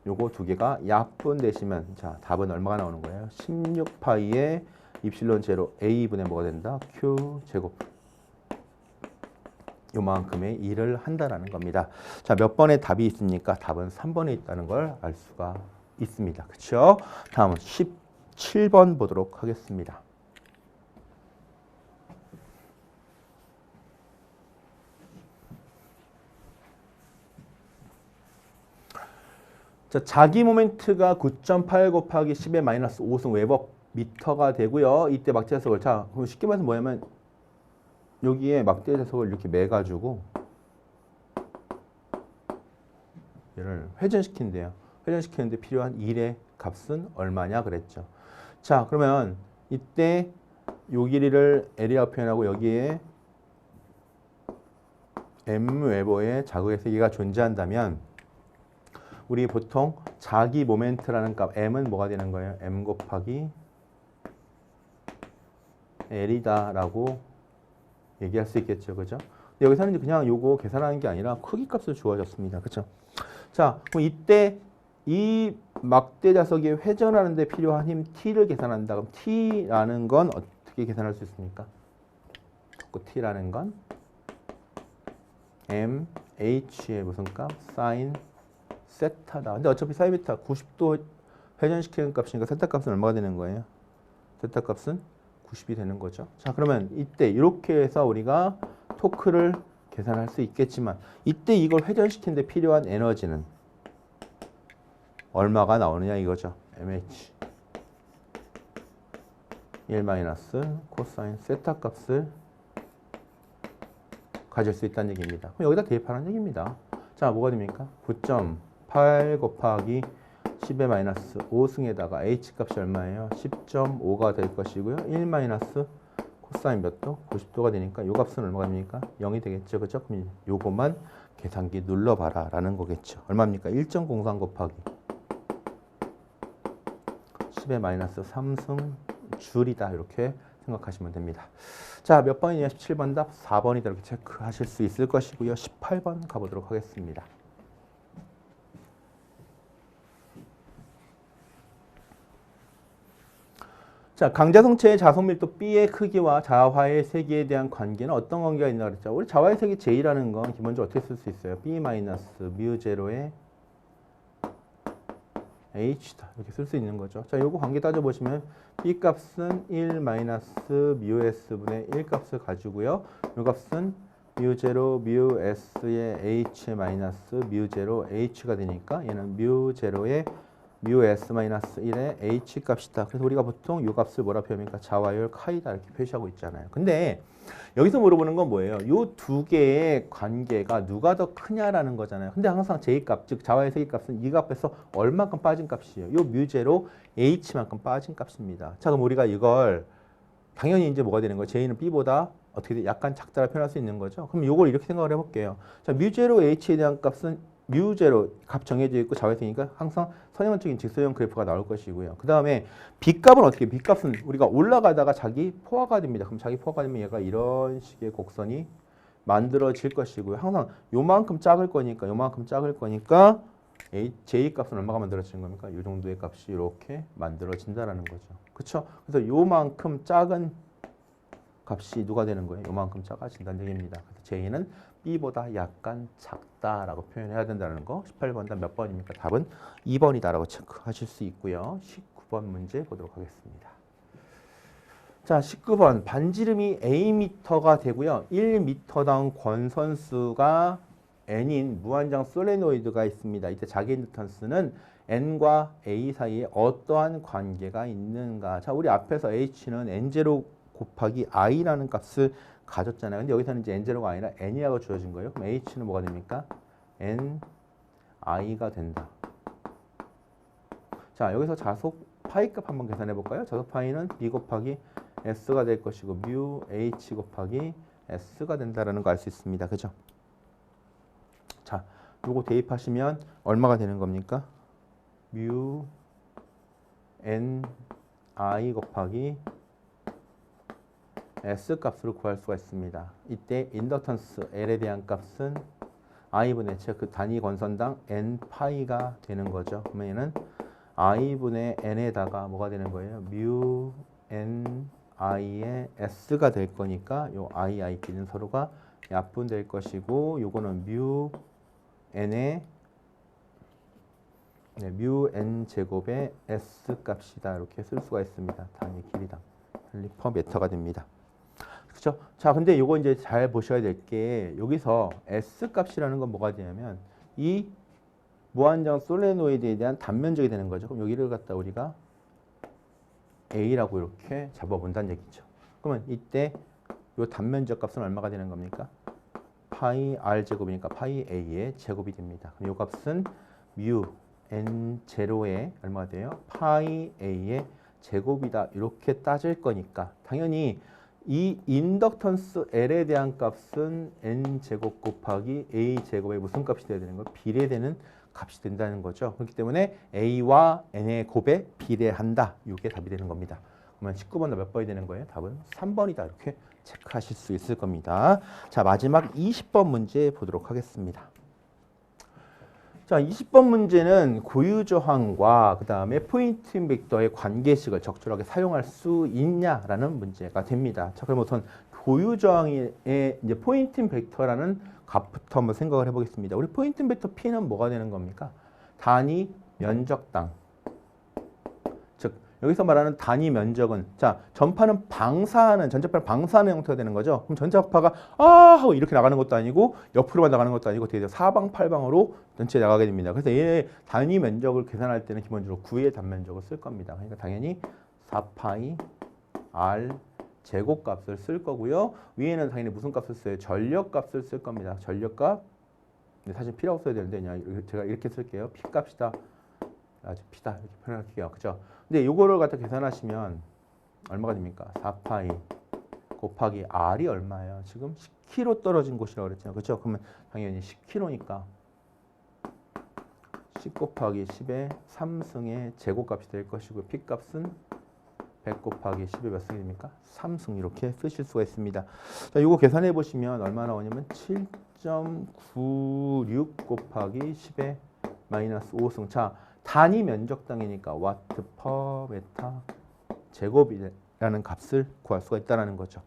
Speaker 1: 요거 두 개가 약분되시면, 자, 답은 얼마가 나오는 거예요? 16파이의 입실론 제로 A분의 뭐가 된다? Q 제곱. 요만큼의 일을 한다라는 겁니다. 자, 몇 번의 답이 있습니까? 답은 3번에 있다는 걸 알 수가 있습니다. 그렇죠? 다음은 17번 보도록 하겠습니다. 자, 자기 모멘트가 9.8 곱하기 10의 마이너스 5승 웨버 미터가 되고요. 이때 막대 자석을 자, 그럼 쉽게 말해서 뭐냐면 여기에 막대 자석을 이렇게 매가지고 얘를 회전시킨대요. 회전시키는데 필요한 1의 값은 얼마냐 그랬죠. 자, 그러면 이때 요 길이를 L이라고 표현하고 여기에 M 웨버의 자극의 세기가 존재한다면 우리 보통 자기 모멘트라는 값 M은 뭐가 되는 거예요? M 곱하기 L이다라고 얘기할 수 있겠죠. 그죠? 여기서는 그냥 요거 계산하는 게 아니라 크기 값을 주어졌습니다. 그죠? 자, 그럼 이때 이 막대 자석이 회전하는 데 필요한 힘 T를 계산한다. 그럼 T라는 건 어떻게 계산할 수 있습니까? T라는 건 M, H의 무슨 값? 사인 세타다. 근데 어차피 사인 베타 90도 회전시키는 값이니까 세타 값은 얼마가 되는 거예요? 세타 값은 90이 되는 거죠. 자, 그러면 이때 이렇게 해서 우리가 토크를 계산할 수 있겠지만 이때 이걸 회전시키는 데 필요한 에너지는 얼마가 나오느냐 이거죠. mh 1 마이너스 코사인 세타 값을 가질 수 있다는 얘기입니다. 그럼 여기다 대입하는 얘기입니다. 자, 뭐가 됩니까? 9.8 곱하기 10의 마이너스 5승에다가 h 값이 얼마예요? 10.5가 될 것이고요. 1 마이너스 코사인 몇 도? 90도가 되니까 요 값은 얼마가 됩니까? 0이 되겠죠. 그죠? 그럼 요것만 계산기 눌러봐라 라는 거겠죠. 얼마입니까? 1.03 곱하기 10의 마이너스 3승 줄이다 이렇게 생각하시면 됩니다. 자, 몇 번이냐? 17번 답 4번이다 이렇게 체크하실 수 있을 것이고요. 18번 가보도록 하겠습니다. 자, 강자성체의 자석밀도 B의 크기와 자화의 세기에 대한 관계는 어떤 관계가 있나 그랬죠? 우리 자화의 세기 J라는 건 기본적으로 어떻게 쓸 수 있어요? B 마이너스 뮤 제로의 H다 이렇게 쓸 수 있는 거죠. 자, 요거 관계 따져보시면 B 값은 1 마이너스 뮤 S분의 1 값을 가지고요. 요 값은 뮤 제로 뮤 S의 H 마이너스 뮤 제로 H가 되니까 얘는 뮤 제로의 뮤 S 마이너스 1의 H 값이다. 그래서 우리가 보통 요 값을 뭐라 표현합니까? 자화율 카이다 이렇게 표시하고 있잖아요. 근데 여기서 물어보는 건 뭐예요? 요 두 개의 관계가 누가 더 크냐라는 거잖아요. 근데 항상 J 값, 즉 자화의 세기 값은 이 값에서 얼마큼 빠진 값이에요? 요 뮤제로 H만큼 빠진 값입니다. 자, 그럼 우리가 이걸 당연히 이제 뭐가 되는 거예요? J는 B보다 어떻게 약간 작다라 표현할 수 있는 거죠. 그럼 요걸 이렇게 생각을 해볼게요. 자, 뮤제로 H에 대한 값은 뮤제로 값 정해져 있고 자화세니까 항상 선형적인 직선형 그래프가 나올 것이고요. 그 다음에 B값은 어떻게? B값은 우리가 올라가다가 자기 포화가 됩니다. 그럼 자기 포화가 되면 얘가 이런 식의 곡선이 만들어질 것이고요. 항상 요만큼 작을 거니까 J값은 얼마가 만들어지는 겁니까? 이 정도의 값이 이렇게 만들어진다라는 거죠. 그렇죠? 그래서 요만큼 작은 값이 누가 되는 거예요? 요만큼 작아진다는 얘기입니다. 그래서 J는 B보다 약간 작다라고 표현해야 된다는 거. 18번 답 몇 번입니까? 답은 2번이다라고 체크하실 수 있고요. 19번 문제 보도록 하겠습니다. 자, 19번 반지름이 A미터가 되고요. 1미터당 권선수가 N인 무한정 솔레노이드가 있습니다. 이때 자기 인덕턴스는 N과 A 사이에 어떠한 관계가 있는가? 자, 우리 앞에서 H는 N0 곱하기 I라는 값을 가졌잖아요. 근데 여기서는 이제 N0가 아니라 N이라고 주어진 거예요. 그럼 H는 뭐가 됩니까? N, I가 된다. 자, 여기서 자속 파이 값 한번 계산해 볼까요? 자속 파이는 B 곱하기 S가 될 것이고 뮤 H 곱하기 S가 된다라는 거 알 수 있습니다. 그죠? 자, 요거 대입하시면 얼마가 되는 겁니까? 뮤 N, I 곱하기 S 값으로 구할 수가 있습니다. 이때 인덕턴스 L에 대한 값은 I분의 즉 그 단위 권선당 N 파이가 되는 거죠. 그러면 얘는 I분의 N에다가 뭐가 되는 거예요? 뮤 N I의 S가 될 거니까 요 I끼리는 서로가 약분될 것이고 요거는 뮤 N의 뮤 N 제곱의 S 값이다. 이렇게 쓸 수가 있습니다. 단위 길이당 퍼 미터가 됩니다. 그렇죠? 자, 근데 요거 이제 잘 보셔야 될 게 여기서 S 값이라는 건 뭐가 되냐면 이 무한정 솔레노이드에 대한 단면적이 되는 거죠. 그럼 여기를 갖다 우리가 A라고 이렇게 잡아본다는 얘기죠. 그러면 이때 요 단면적 값은 얼마가 되는 겁니까? 파이 R 제곱이니까 파이 A의 제곱이 됩니다. 그럼 요 값은 뮤 N 제로에 얼마가 돼요? 파이 A의 제곱이다. 이렇게 따질 거니까 당연히 이 인덕턴스 L에 대한 값은 N 제곱 곱하기 A 제곱의 무슨 값이 돼야 되는 거? 비례되는 값이 된다는 거죠. 그렇기 때문에 A와 N의 곱에 비례한다. 이게 답이 되는 겁니다. 그러면 19번도 몇 번이 되는 거예요? 답은 3번이다. 이렇게 체크하실 수 있을 겁니다. 자, 마지막 20번 문제 보도록 하겠습니다. 자, 20번 문제는 고유저항과 그 다음에 포인팅 벡터의 관계식을 적절하게 사용할 수 있냐라는 문제가 됩니다. 자, 그럼 우선 고유저항의 이제 포인팅 벡터라는 값부터 한번 생각을 해보겠습니다. 우리 포인팅 벡터 P는 뭐가 되는 겁니까? 단위 면적당. 즉 여기서 말하는 단위 면적은 자 전파는 방사하는 전자파를 방사하는 형태가 되는 거죠. 그럼 전자파가 하고 이렇게 나가는 것도 아니고 옆으로만 나가는 것도 아니고 되게 사방팔방으로 전체 나가게 됩니다. 그래서 얘의 단위 면적을 계산할 때는 기본적으로 9의 단면적을 쓸 겁니다. 그러니까 당연히 4파이 R 제곱값을 쓸 거고요. 위에는 당연히 무슨 값을 써요? 전력값을 쓸 겁니다. 전력값. 근데 사실 P라고 써야 되는데 그냥 제가 이렇게 쓸게요. P값이다. P다 이렇게 표현할게요. 그죠? 근데 요거를 갖다 계산하시면 얼마가 됩니까? 4파이 곱하기 R이 얼마예요? 지금 10km 떨어진 곳이라고 그랬잖아요. 그렇죠? 그러면 당연히 10km니까 10 곱하기 10의 3승의 제곱값이 될 것이고 P값은 100 곱하기 10의 몇 승입니까? 3승 이렇게 쓰실 수가 있습니다. 자, 요거 계산해 보시면 얼마 나오냐면 7.96 곱하기 10의 마이너스 5승. 자, 단위 면적당이니까 와트 퍼 메타 제곱이라는 값을 구할 수가 있다는 거죠.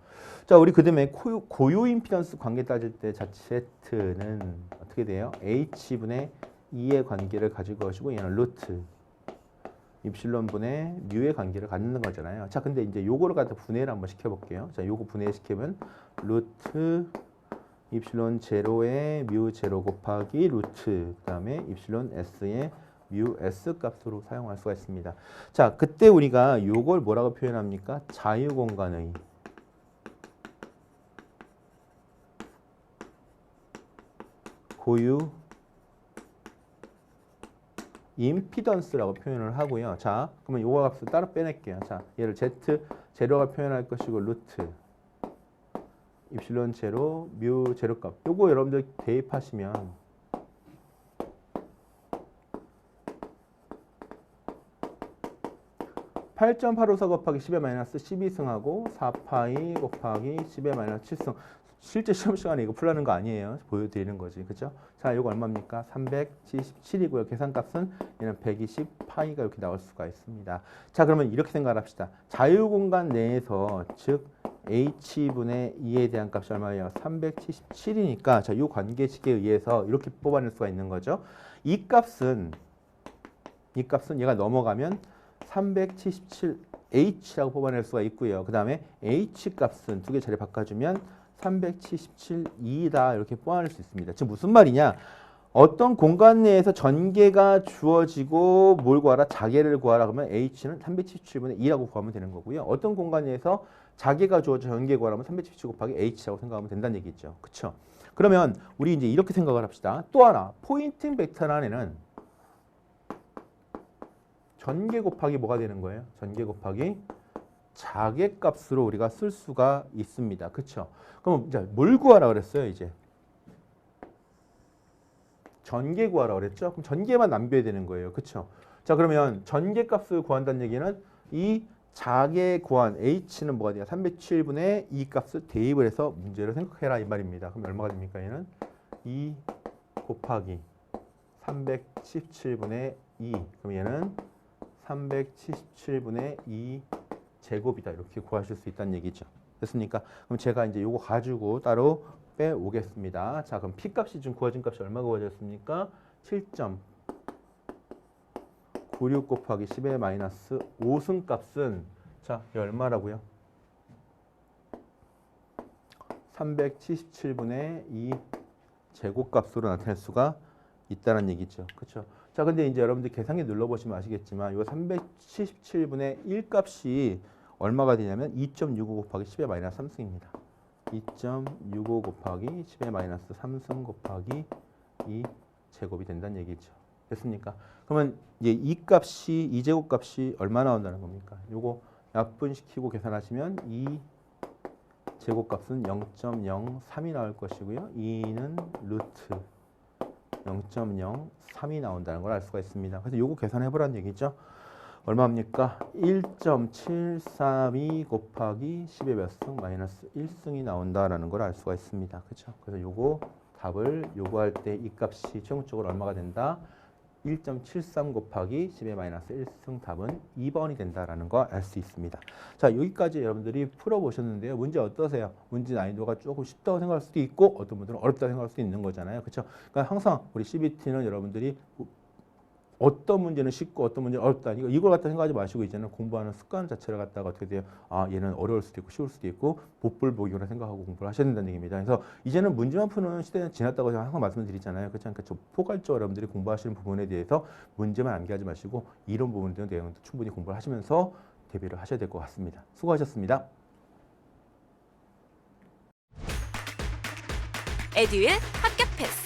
Speaker 1: 자, 우리 그다음에 고유 임피던스 관계 따질 때 자, Z는 어떻게 돼요? H분의 2의 관계를 가지고 가시고 얘는 루트 입실론분의 뮤의 관계를 갖는 거잖아요. 자, 근데 이제 요거를 갖다 분해를 한번 시켜볼게요. 자, 요거 분해시키면 루트 입실론 제로의 뮤 제로 곱하기 루트 그다음에 입실론 S의 뮤 S 값으로 사용할 수가 있습니다. 자, 그때 우리가 요걸 뭐라고 표현합니까? 자유공간의 고유 임피던스라고 표현을 하고요. 자, 그러면 요거 값을 따로 빼낼게요. 자, 얘를 Z 제로가 표현할 것이고 루트 입실론 제로 뮤 제로 값. 요거 여러분들 대입하시면 8.854 곱하기 10의 마이너스 12승하고 4파이 곱하기 10의 마이너스 7승. 실제 시험 시간에 이거 풀라는 거 아니에요. 보여드리는 거지. 그죠? 자, 이거 얼마입니까? 377이고요. 계산값은 얘는 120 파이가 이렇게 나올 수가 있습니다. 자, 그러면 이렇게 생각을 합시다. 자유공간 내에서 즉 H분의 2에 대한 값이 얼마예요? 377이니까 자, 이 관계식에 의해서 이렇게 뽑아낼 수가 있는 거죠. 이 값은 얘가 넘어가면 377H라고 뽑아낼 수가 있고요. 그 다음에 H 값은 두 개 자리 바꿔주면 377E다 이렇게 뽑아낼 수 있습니다. 지금 무슨 말이냐? 어떤 공간 내에서 전개가 주어지고 뭘 구하라? 자개를 구하라 그러면 H는 377분의 2라고 구하면 되는 거고요. 어떤 공간 내에서 자개가 주어져 전개 구하라면 377 곱하기 H라고 생각하면 된다는 얘기죠. 그렇죠? 그러면 우리 이제 이렇게 생각을 합시다. 또 하나 포인팅 벡터란에는 전개 곱하기 뭐가 되는 거예요? 전개 곱하기 자개값으로 우리가 쓸 수가 있습니다. 그렇죠? 그럼 이제 뭘 구하라 그랬어요? 이제 전개 구하라 그랬죠? 그럼 전개만 남겨야 되는 거예요. 그렇죠? 자, 그러면 전개값을 구한다는 얘기는 이 자개 구한 H는 뭐가 돼요? 307분의 2 값을 대입을 해서 문제를 생각해라 이 말입니다. 그럼 얼마가 됩니까? 얘는 2 곱하기 317분의 2. 그럼 얘는 377분의 2 제곱이다. 이렇게 구하실 수 있다는 얘기죠. 됐습니까? 그럼 제가 이제 요거 가지고 따로 빼오겠습니다. 자, 그럼 P값이 지금 구해진 값이 얼마 구해졌습니까? 7.96 곱하기 10의 마이너스 5승 값은 자, 이 얼마라고요? 377분의 2 제곱값으로 나타낼 수가 있다는 얘기죠. 그렇죠? 자, 근데 이제 여러분들 계산기 눌러보시면 아시겠지만 요 377분의 1 값이 얼마가 되냐면 2.65 곱하기 10의 마이너스 3승입니다. 2.65 곱하기 10의 마이너스 3승 곱하기 2 제곱이 된다는 얘기죠. 됐습니까? 그러면 이제 이 값이 이 제곱 값이 얼마 나온다는 겁니까? 요거 약분시키고 계산하시면 이 제곱값은 0.03이 나올 것이고요. 2는 루트 0.03이 나온다는 걸 알 수가 있습니다. 그래서 요거 계산해 보라는 얘기죠. 얼마입니까? 1.732 곱하기 10의 몇 승? 마이너스 1승이 나온다라는 걸 알 수가 있습니다. 그렇죠? 그래서 요거 답을 요구할 때 이 값이 최종적으로 얼마가 된다? 1.73 곱하기 10의 마이너스 1승 답은 2번이 된다라는 거 알 수 있습니다. 자, 여기까지 여러분들이 풀어보셨는데요. 문제 어떠세요? 문제 난이도가 조금 쉽다고 생각할 수도 있고 어떤 분들은 어렵다고 생각할 수도 있는 거잖아요. 그렇죠? 그러니까 항상 우리 CBT는 여러분들이 어떤 문제는 쉽고 어떤 문제는 어렵다. 이걸 갖다 생각하지 마시고 이제는 공부하는 습관 자체를 갖다가 어떻게 돼요? 아, 얘는 어려울 수도 있고 쉬울 수도 있고 복불복이구나 생각하고 공부를 하셔야 된다는 얘기입니다. 그래서 이제는 문제만 푸는 시대는 지났다고 제가 항상 말씀드리잖아요. 그렇지 않겠죠? 포괄적으로 여러분들이 공부하시는 부분에 대해서 문제만 암기하지 마시고 이런 부분들 내용도 충분히 공부를 하시면서 대비를 하셔야 될 것 같습니다. 수고하셨습니다.
Speaker 2: 에듀윌 합격 패스.